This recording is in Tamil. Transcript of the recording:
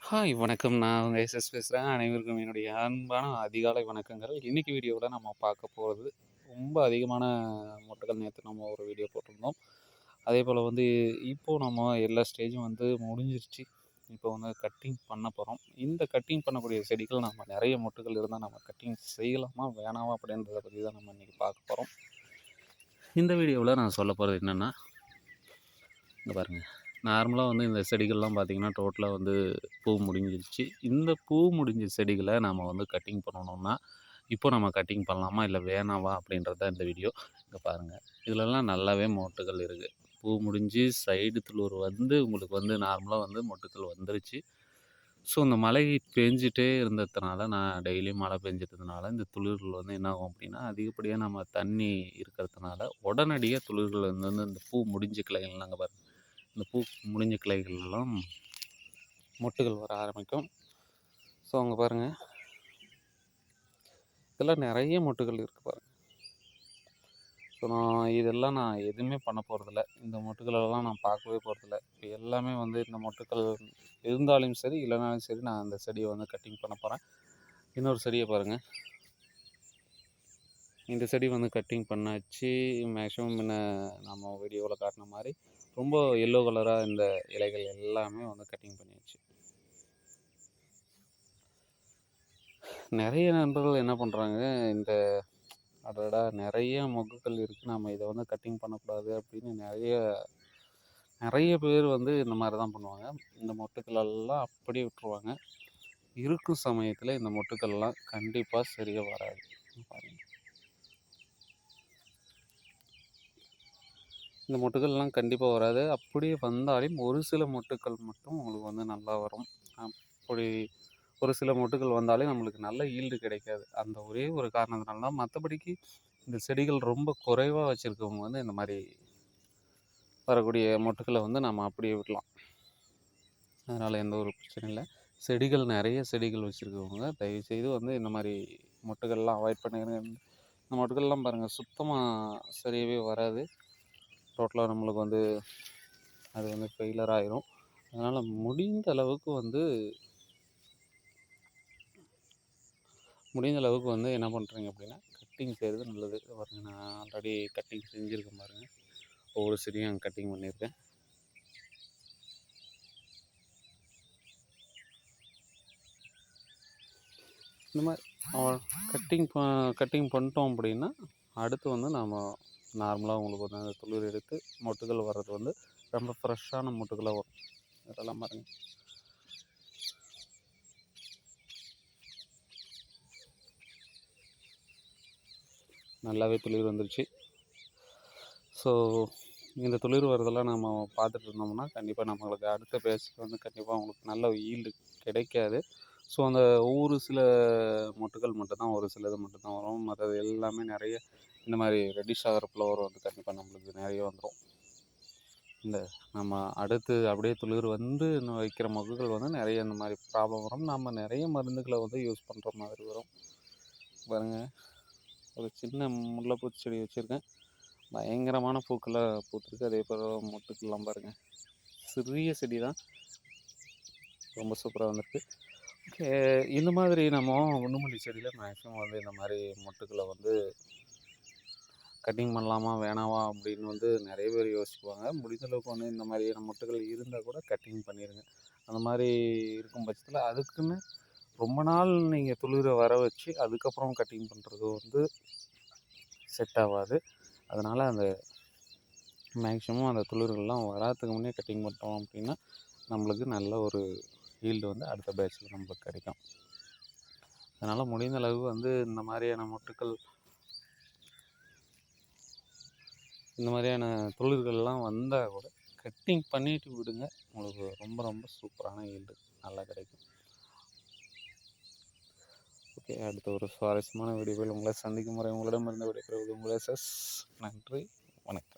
ஹாய் வணக்கம். நான் உங்க எஸ்எஸ் பேசுறேன். அனைவருக்கும் என்னுடைய அன்பான அதிகாலை வணக்கங்கள். இன்னைக்கு வீடியோவுல நம்ம பார்க்க போறது, ரொம்ப அதிகமான மொட்டுகள் நேத்து நம்ம ஒரு வீடியோ போட்டிருந்தோம். அதேபோல வந்து இப்போ நம்ம எல்லா ஸ்டேஜும் வந்து முடிஞ்சிருச்சு. இப்போ வந்து கட்டிங் பண்ண போறோம். இந்த கட்டிங் பண்ணக்கூடிய செடிகள் நம்ம நெறைய மொட்டுகள் இருந்தா நம்ம கட்டிங் செய்யலாமா? வேணாமா? அப்படின்றத பத்தி தான் நம்ம இன்னைக்கு பார்க்க போறோம். இந்த வீடியோவுல நான் சொல்ல போறது என்னன்னா, இங்க பாருங்க. நார்மலா வந்து இந்த செடிகள்லாம் பார்த்தீங்கன்னா, டோட்டலா வந்து பூ முடிஞ்சிருச்சு. இந்த பூ முடிஞ்ச செடிகள நாம வந்து கட்டிங் பண்ணணும்னா, இப்போ நம்ம கட்டிங் பண்ணலாமா? இல்ல வேணாவா? அப்படின்றது தான் இந்த வீடியோ. இங்க பாருங்க. இதுலலாம் நல்லாவே மொட்டுகள் இருக்கு. பூ முடிஞ்சு சைடு துளுர் வந்து உங்களுக்கு வந்து நார்மலா வந்து மொட்டுக்கள் வந்துருச்சு. ஸோ, இந்த மழை பேஞ்சுட்டே இருந்ததுனால, நான் டெய்லியும் மழை பெஞ்சதுனால, இந்த துளிர்கள் வந்து என்ன ஆகும் அப்படின்னா, அதிகப்படியா நம்ம தண்ணி இருக்கிறதுனால, உடனடியா துளிர்கள் வந்து இந்த பூ முடிஞ்ச கிளைகள்லாம் பாருங்க. இந்த பூ முடிஞ்ச கிளைகள்லாம் மொட்டுகள் வர ஆரம்பிக்கும். ஸோ அங்கே பாருங்கள், இதெல்லாம் நிறைய மொட்டுகள் இருக்குது பாருங்கள். ஸோ நான் எதுவுமே பண்ண போகிறதில்ல. இந்த மொட்டுகளெல்லாம் நான் பார்க்கவே போகிறதில்ல. இப்போ எல்லாமே வந்து இந்த மொட்டுக்கள் இருந்தாலும் சரி, இல்லைனாலும் சரி, நான் அந்த செடியை வந்து கட்டிங் பண்ண போகிறேன். இன்னொரு செடியை பாருங்கள். இந்த செடி வந்து கட்டிங் பண்ணாச்சு. மேக்ஸிமம் முன்ன நம்ம வீடியோவில் காட்டின மாதிரி ரொம்ப எல்லோ கலராக இந்த இலைகள் எல்லாமே வந்து கட்டிங் பண்ணியாச்சு. நிறைய நண்பர்கள் என்ன பண்ணுறாங்க, இந்த அடடா நிறைய மொக்குகள் இருக்குது, நம்ம இதை வந்து கட்டிங் பண்ணக்கூடாது அப்படின்னு நிறைய நிறைய பேர் வந்து இந்த மாதிரி தான் பண்ணுவாங்க. இந்த மொட்டுக்கள் எல்லாம் அப்படியே விட்டுருவாங்க. இருக்கும் சமயத்தில் இந்த மொட்டுக்கள்லாம் கண்டிப்பாக சரியாக வராது. பாருங்க, இந்த மொட்டுக்கள்லாம் கண்டிப்பாக வராது. அப்படியே வந்தாலும் ஒரு சில மொட்டுக்கள் மட்டும் உங்களுக்கு வந்து நல்லா வரும். அப்படி ஒரு சில மொட்டுக்கள் வந்தாலே நம்மளுக்கு நல்ல ஈல்டு கிடைக்காது. அந்த ஒரே ஒரு காரணத்தினால தான். மற்றபடிக்கு இந்த செடிகள் ரொம்ப குறைவாக வச்சுருக்கவங்க வந்து இந்த மாதிரி வரக்கூடிய மொட்டுக்களை வந்து நம்ம அப்படியே விடலாம். அதனால் எந்த ஒரு பிரச்சனையும் இல்லை. செடிகள் நிறைய செடிகள் வச்சுருக்கவங்க தயவுசெய்து வந்து இந்த மாதிரி மொட்டுக்கள்லாம் அவாய்ட் பண்ணிடுங்க. இந்த மொட்டுக்கள்லாம் பாருங்கள், சுத்தமாக சரியாகவே வராது. டோட்டலாக நம்மளுக்கு வந்து அது வந்து ஃபெயிலர் ஆயிரும். அதனால் முடிந்த அளவுக்கு வந்து என்ன பண்ணுறீங்க அப்படின்னா, கட்டிங் செய்கிறது நல்லது. பாருங்க, நான் ஆல்ரெடி கட்டிங் செஞ்சுருக்கேன் பாருங்கள். ஒவ்வொரு செடியும் கட்டிங் பண்ணியிருக்கேன். இந்த மாதிரி கட்டிங் கட்டிங் பண்ணிட்டோம் அப்படின்னா, அடுத்து வந்து நாம் நார்மலாக உங்களுக்கு வந்து அந்த துளிர் எடுத்து மொட்டுகள் வர்றது வந்து ரொம்ப ஃப்ரெஷ்ஷான மொட்டுகளாக வரும். இதெல்லாம் பாருங்கள், நல்லாவே துளிர் வந்துருச்சு. ஸோ இந்த துளிர் வரதெல்லாம் நம்ம பார்த்துட்டு இருந்தோம்னா, கண்டிப்பாக நம்மளுக்கு அடுத்த பேட்ச்ல வந்து கண்டிப்பாக உங்களுக்கு நல்ல ஈல்டு கிடைக்காது. ஸோ அந்த ஒவ்வொரு சில மொட்டுகள் மட்டும்தான், ஒரு சிலது மட்டும்தான் வரும். மற்றது எல்லாமே நிறைய இந்த மாதிரி ரெட்டிஷ் ஆகிற ஃப்ளவர் வந்து கண்டிப்பாக நம்மளுக்கு நிறைய வந்துடும். இந்த நம்ம அடுத்து அப்படியே துளிர் வந்து இன்னும் வைக்கிற மொக்குகள் வந்து நிறைய இந்த மாதிரி ப்ராப்ளம் வரும். நம்ம நிறைய மருந்துகளை வந்து யூஸ் பண்ணுற மாதிரி வரும். பாருங்கள், ஒரு சின்ன முல்லைப்பூ செடி வச்சுருக்கேன். பயங்கரமான பூக்களை பூத்துருக்கு. அதே போல் மொட்டுக்கள்லாம் பாருங்கள், சிறிய செடி தான், ரொம்ப சூப்பராக வந்திருக்கு. ஓகே, இந்த மாதிரி நம்ம குண்டுமல்லி செடியில் மேக்ஸிமம் வந்து இந்த மாதிரி மொட்டுக்களை வந்து கட்டிங் பண்ணலாமா வேணாவா அப்படின்னு வந்து நிறைய பேர் யோசிக்குவாங்க. முடிந்த அளவுக்கு வந்து இந்த மாதிரியான மொட்டுகள் இருந்தால் கூட கட்டிங் பண்ணிடுங்க. அந்த மாதிரி இருக்கும் பட்சத்தில் அதுக்குன்னு ரொம்ப நாள் நீங்கள் துளிரை வர வச்சு அதுக்கப்புறம் கட்டிங் பண்ணுறது வந்து செட் ஆகாது. அதனால் அந்த மேக்ஸிமம் அந்த துளிர்கள்லாம் வராதுக்கு முன்னே கட்டிங் பண்ணிட்டோம் அப்படின்னா நம்மளுக்கு நல்ல ஒரு ஈல்டு வந்து அடுத்த பேட்சில் நம்மளுக்கு கிடைக்கும். அதனால் முடிந்த அளவு வந்து இந்த மாதிரியான துளிர்கள்லாம் வந்தால் கூட கட்டிங் பண்ணிட்டு விடுங்க. உங்களுக்கு ரொம்ப ரொம்ப சூப்பரான ஈல்டு நல்லா கிடைக்கும். ஓகே, அடுத்த ஒரு சுவாரஸ்யமான வீடியோவில் உங்களை சந்திக்கும் முறை உங்களிடமிருந்து விடைபெறுவது உங்கள் எஸ்எஸ். நன்றி, வணக்கம்.